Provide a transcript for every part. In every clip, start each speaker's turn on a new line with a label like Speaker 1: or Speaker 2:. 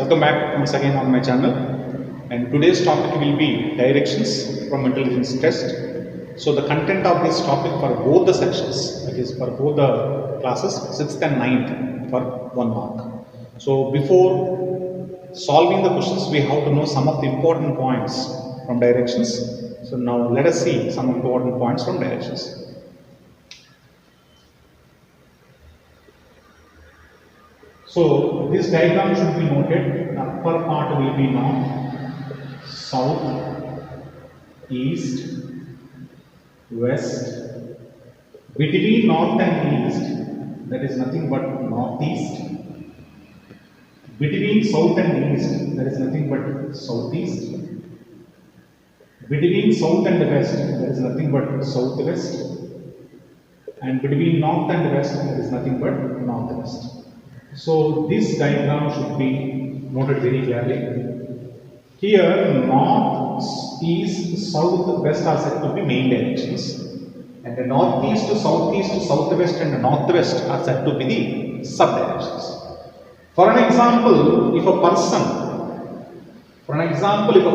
Speaker 1: welcome back once again on my channel, and today's topic will be directions from intelligence test. So the content of this topic for both the sections, that is for both the classes 6th and 9th, for 1 mark. So before solving the questions, we have to know some of the important points from directions. So now let us see some important points from directions. So this diagram should be noted. The upper part will be north, south, east, west. Between north and east, that is nothing but northeast. Between south and east, there is nothing but southeast. Between south and west, there is nothing but southwest. And between north and west, there is nothing but northwest. So this diagram should be noted very clearly. Here, north, east, south, west are said to be main directions, and the northeast, southeast, southwest, and northwest are said to be the sub directions. For an example, if a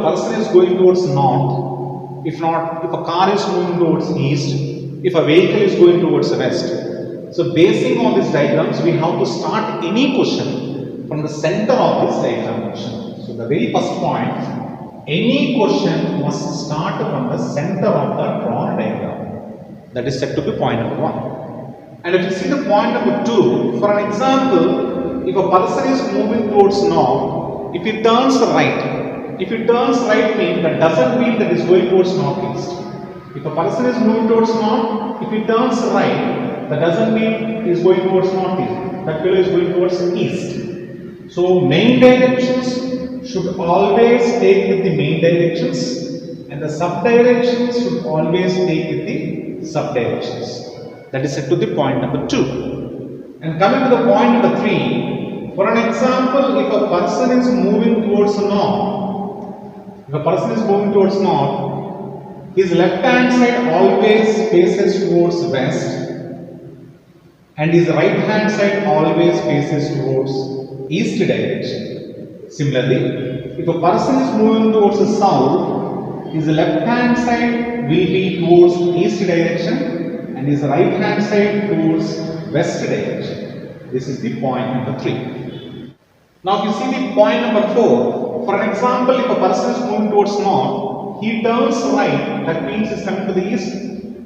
Speaker 1: person is going towards north, if a car is moving towards east, if a vehicle is going towards west. So basing on these diagrams, we have to start any question from the center of this diagram question. So the very first point, any question must start from the center of the drawn diagram. That is said to be point number 1. And if you see the point number 2, for an example, if a person is moving towards north, if he turns right, means that doesn't mean that is going towards northeast. If a person is moving towards north, if he turns right, that doesn't mean he is going towards northeast. That fellow is going towards east. So main directions should always take with the main directions, and the sub directions should always take with the sub directions. That is said to the point number 2. And coming to the point number 3, for an example, if a person is moving towards north, his left hand side always faces towards west, and his right hand side always faces towards east direction. Similarly, if a person is moving towards the south, his left hand side will be towards east direction, and his right hand side towards west direction. This is the point number 3. Now if you see the point number 4, for an example, if a person is moving towards north, he turns right, that means he is coming to the east,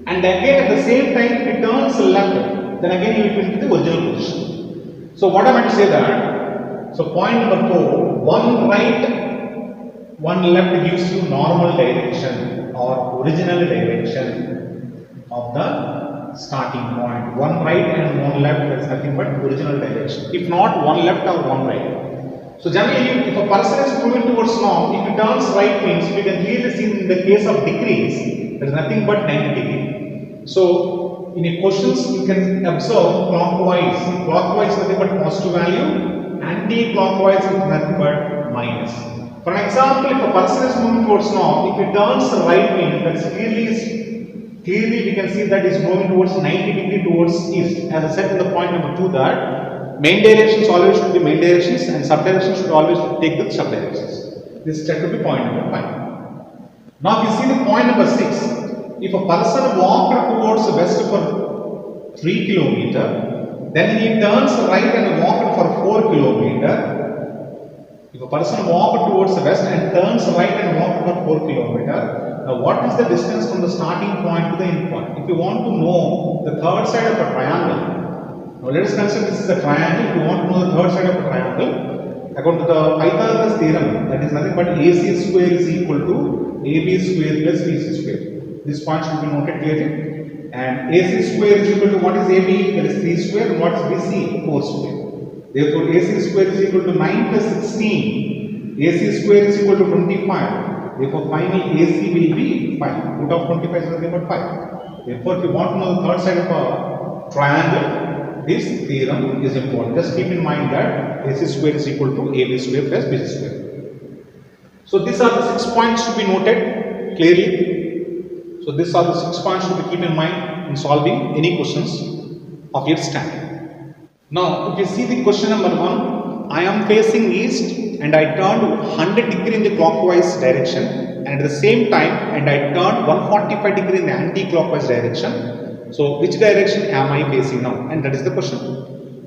Speaker 1: and again at the same time he turns left, then again he will come to the original position. So what am I to say that? So point number 4, one right, one left gives you normal direction or original direction of the starting point. One right and one left is nothing but original direction. If not, one left or one right. So generally, if a person is moving towards north, if he turns right means we can clearly see in the case of decrease, there is nothing but 90 degree. So in a questions you can observe clockwise. Clockwise is nothing but positive value, anti-clockwise is nothing but minus. For an example, if a person is moving towards north, if he turns right means that clearly we can see that he is moving towards 90 degree towards east. As I said in the point number 2 that main directions always should be main directions and sub directions should always take the sub directions. This is said to be point number 5. Now if you see the point number 6, if a person walked towards west for 3 km, then he turns right and walked for 4 km. If a person walked towards the west and turns right and walked for 4 km, now what is the distance from the starting point to the end point? If you want to know the third side of a triangle, now let us consider this is a triangle. If you want to know the third side of a triangle, according to the Pythagoras theorem, that is nothing but AC square is equal to AB square plus BC square. This point should be noted clearly. And AC square is equal to what is AB? That is 3 square, and what is BC? 4 square. Therefore, AC square is equal to 9 plus 16. AC square is equal to 25. Therefore, finally AC will be 5. Root of 25 is nothing but 5. Therefore, if you want to know the third side of a triangle, this theorem is important. Just keep in mind that AC square is equal to AB square plus BC square. So these are the 6 points to be noted clearly. So these are the 6 points to be keep in mind in solving any questions of your standard. Now, if you see the question number 1, I am facing east and I turned 100 degree in the clockwise direction, and at the same time and I turned 145 degree in the anti-clockwise direction. So which direction am I facing now? And that is the question.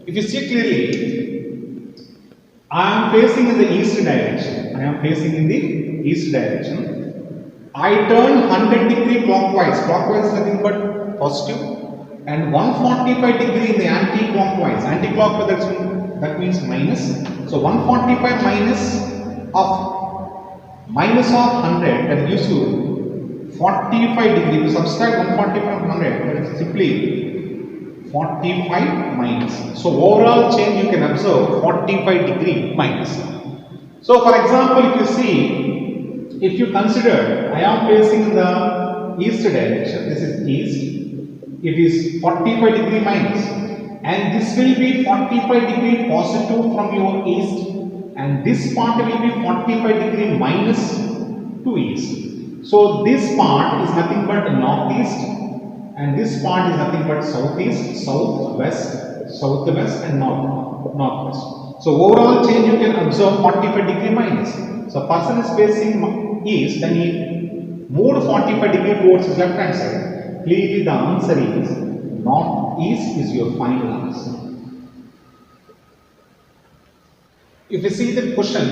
Speaker 1: If you see clearly, I am facing in the east direction. I am facing in the east direction. I turn 100 degree clockwise. Clockwise is nothing but positive, and 145 degree in the anti-clockwise. Anti-clockwise, that means minus. So 145 of 100, that gives you 45 degree. You subtract 145 from 100, that is simply 45 minus. So overall change you can observe 45 degree minus. So for example, if you see, if you consider I am facing the east direction, this is east, it is 45 degree minus, and this will be 45 degree positive from your east, and this part will be 45 degree minus to east. So this part is nothing but northeast, and this part is nothing but southeast, southwest, southwest, and northwest. So overall change you can observe 45 degree minus. So person is facing east, then he moved 45 degree towards his left hand side. Clearly the answer is northeast is your final answer. If you see the question,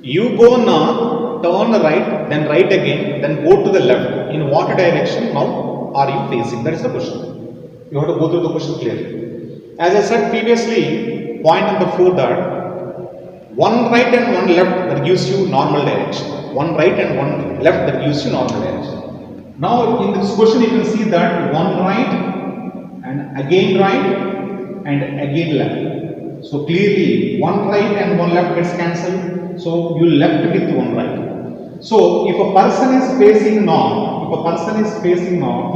Speaker 1: you go north, turn right, then right again, then go to the left. In what direction now are you facing? That is the question. You have to go through the question clearly. As I said previously, point number 4, that one right and one left, that gives you normal direction. One right and one left, that gives you normal direction. Now in this question you can see that one right and again left. So clearly one right and one left gets cancelled. So you left with one right. So if a person is facing north,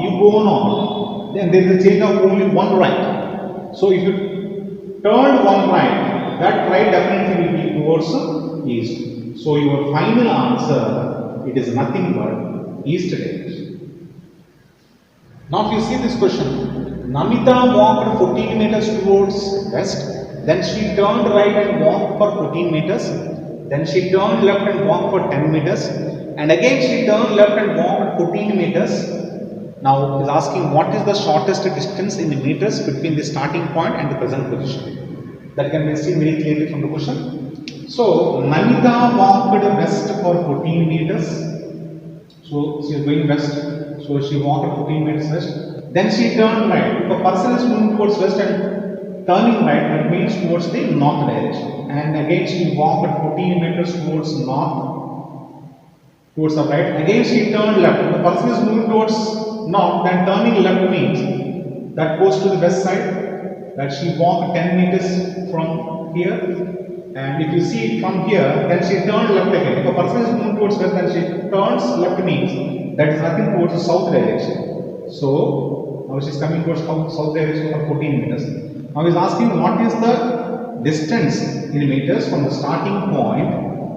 Speaker 1: you go north, then there is a change of only one right. So if you turn one right, that right definitely will be towards east. So your final answer, it is nothing but east direction. Now if you see this question, Namita walked 14 meters towards west, then she turned right and walked for 14 meters, then she turned left and walked for 10 meters, and again she turned left and walked 14 meters. Now it is asking what is the shortest distance in meters between the starting point and the present position. That can be seen very clearly from the question. So Namita walked west for 14 meters. So she is going west. So she walked 14 meters west. Then she turned right. If a person is moving towards west and turning right, that means towards the north direction. And again she walked 14 meters towards north, towards the right. Again she turned left. If the person is moving towards north, then turning left means that goes to the west side. That she walked 10 meters from here. And if you see from here, then she turned left again. If a person is moving towards west, then she turns left means that is nothing towards the south direction. So now she is coming towards south direction for 14 meters. Now he is asking what is the distance in meters from the starting point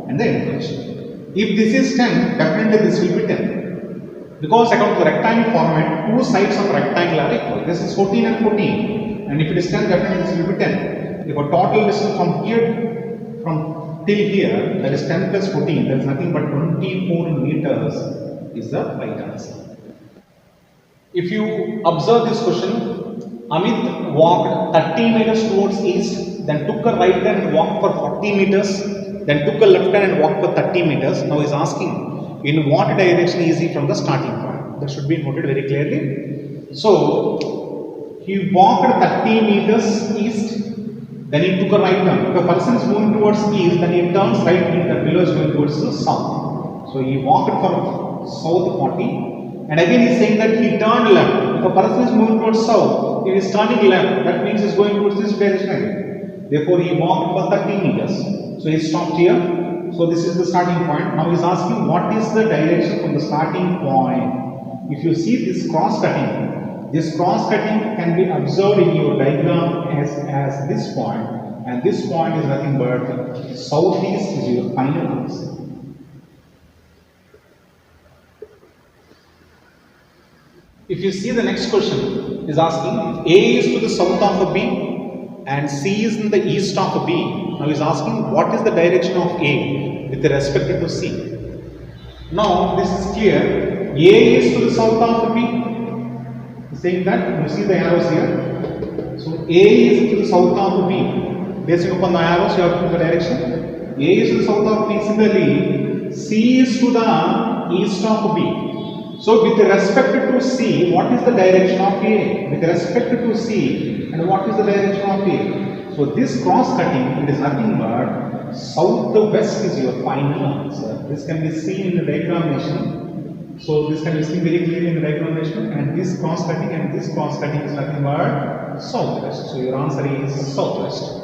Speaker 1: and the end position. If this is 10, definitely this will be 10. Because according to the rectangle format, two sides of rectangle are equal. This is 14 and 14. And if it is 10, definitely this will be 10. If a total distance from here till here, that is 10 plus 14, that is nothing but 24 meters is the right answer. If you observe this question, Amit walked 30 meters towards east, then took a right turn and walked for 40 meters, then took a left turn and walked for 30 meters. Now he is asking in what direction is he from the starting point. That should be noted very clearly. So he walked 30 meters east, then he took a right turn. If a person is moving towards east, then he turns right, means that below is going towards the south. So he walked for south 40, and again he is saying that he turned left. If a person is moving towards south, he is turning left, that means he is going towards this direction. Therefore he walked for 30 meters. So he stopped here. So this is the starting point. Now he is asking what is the direction from the starting point. If you see this cross cutting can be observed in your diagram as this point, and this point is nothing but southeast is your final answer. If you see the next question is asking A is to the south of B, and C is in the east of B. Now he is asking what is the direction of A with respect to C. Now this is clear. A is to the south of B. He is saying that you see the arrows here. So A is to the south of B. Based upon the arrows, you have to put the direction. A is to the south of B. Similarly, C is to the east of B. So with respect to C, what is the direction of A? With respect to C, and what is the direction of A? So this cross cutting, it is nothing but southwest is your final answer. This can be seen in the diagram. So this can be seen very clearly in the diagram, and this cross cutting and this cross cutting is nothing but southwest. So your answer is southwest.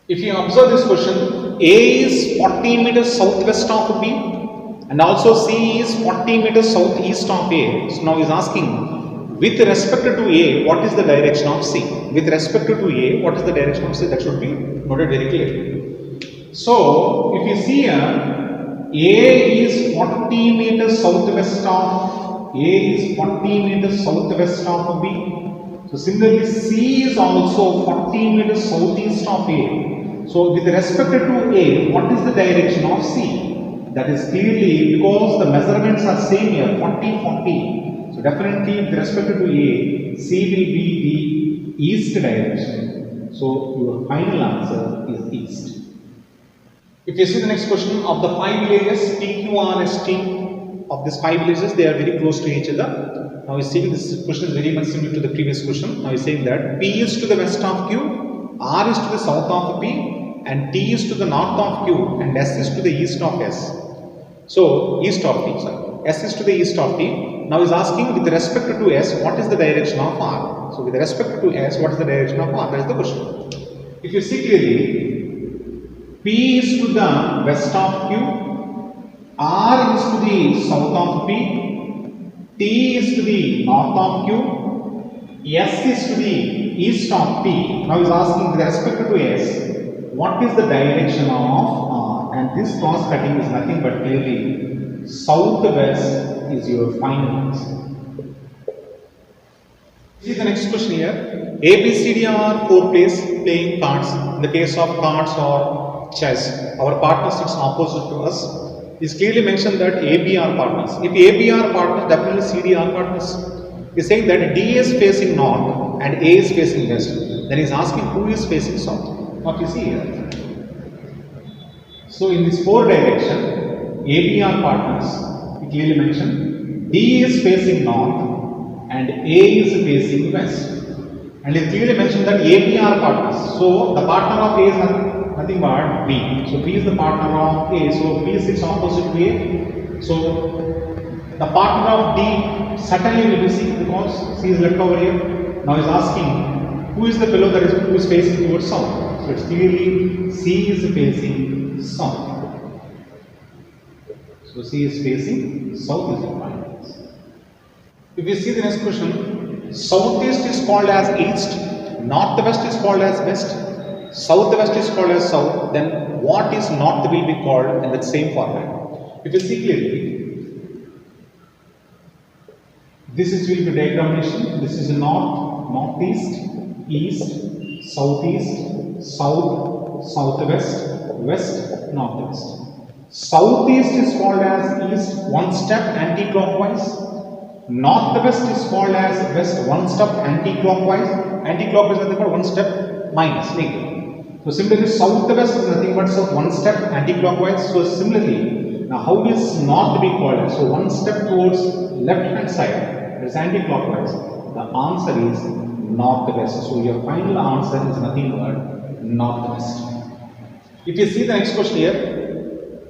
Speaker 1: If you observe this question, A is 40 meters southwest of B. And also C is 40 meters southeast of A. So now he is asking, with respect to A, what is the direction of C? With respect to A, what is the direction of C? That should be noted very clearly. So if you see here, A is 40 meters southwest of B. So similarly, C is also 40 meters southeast of A. So with respect to A, what is the direction of C? That is clearly because the measurements are same here, 40, 40. So definitely with respect to A, C will be the east direction. So your final answer is east. If you see the next question, of the 5 villages, P, Q, R, S, T, of these 5 villages, they are very close to each other. Now you see this question is very much similar to the previous question. Now you saying that P is to the west of Q, R is to the south of P, and T is to the north of Q, and S is to the east of S. So, east of T, sorry. S is to the east of T. Now is asking with respect to S, what is the direction of R? So, with respect to S, what is the direction of R? That is the question. If you see clearly, P is to the west of Q, R is to the south of P, T is to the north of Q, S is to the east of P. Now is asking with respect to S, what is the direction of R? And this cross cutting is nothing but clearly southwest is your final answer. See the next question here. A, B, C, D are 4 players playing cards. In the case of cards or chess, our partner sits opposite to us. It's clearly mentioned that A, B are partners. If A, B are partners, definitely C, D are partners. He's saying that D is facing north and A is facing west. Then he's asking who is facing south. What you see here. So in this 4 direction, A, B are partners. We clearly mentioned D is facing north and A is facing west. And it clearly mentioned that A, B are partners. So the partner of A is nothing but B. So B is the partner of A. So B sits opposite to A. So the partner of D certainly will be C because C is left over here. Now he is asking who is the fellow that is who is facing towards south. So it's clearly C is facing south. So C is facing south is the final answer. If you see the next question, southeast is called as east, northwest is called as west, southwest is called as south, then what is north will be called in that same format. If you see clearly, this is will be diagrammation. This is north, northeast, east, southeast, south, southwest, west, northwest. Southeast is called as east, one step anti-clockwise. Northwest is called as west, one step anti-clockwise. Anti-clockwise is nothing but one step minus, negative. So similarly, southwest is nothing but one step anti-clockwise. So similarly, now how is north be called? So one step towards left hand side, that is anti-clockwise. The answer is northwest. So your final answer is nothing but northwest. If you see the next question here,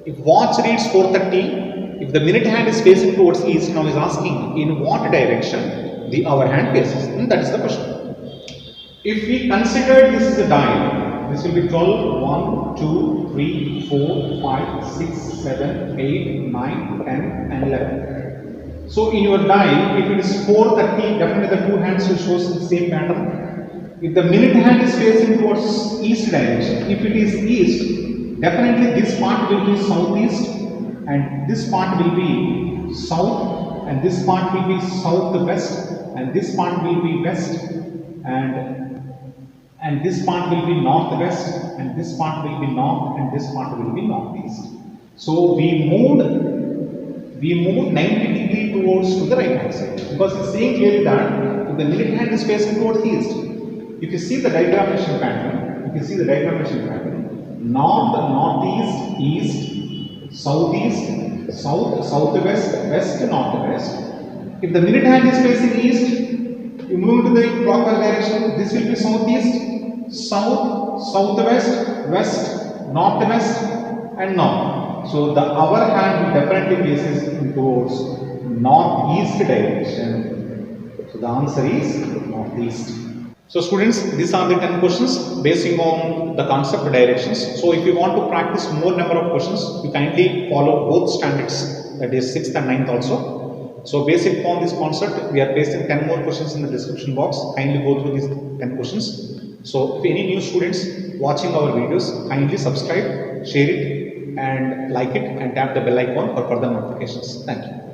Speaker 1: if watch reads 4:30, if the minute hand is facing towards east, now is asking in what direction the hour hand faces. And that is the question. If we consider this is a dial, this will be 12, 1, 2, 3, 4, 5, 6, 7, 8, 9, 10 and 11. So in your dial, if it is 4:30, definitely the two hands will show the same pattern. If the minute hand is facing towards east direction, if it is east, definitely this part will be southeast and this part will be south and this part will be southwest and this part will be west and and this part will be northwest, and this part will be north, and this part will be northeast. So we moved 90 degrees towards to the right hand side, because it's saying clearly that if the minute hand is facing towards east, if you see the diagonalization pattern, north, northeast, east, southeast, south, southwest, west, northwest. If the minute hand is facing east, you move into the clockwise direction. This will be southeast, south, southwest, west, northwest, and north. So the hour hand will definitely faces towards northeast direction. So the answer is northeast. So students, these are the 10 questions basing on the concept directions. So if you want to practice more number of questions, you kindly follow both standards, that is 6th and 9th also. So based upon this concept, we are pasting 10 more questions in the description box. Kindly go through these 10 questions. So if any new students watching our videos, kindly subscribe, share it and like it, and tap the bell icon for further notifications. Thank you.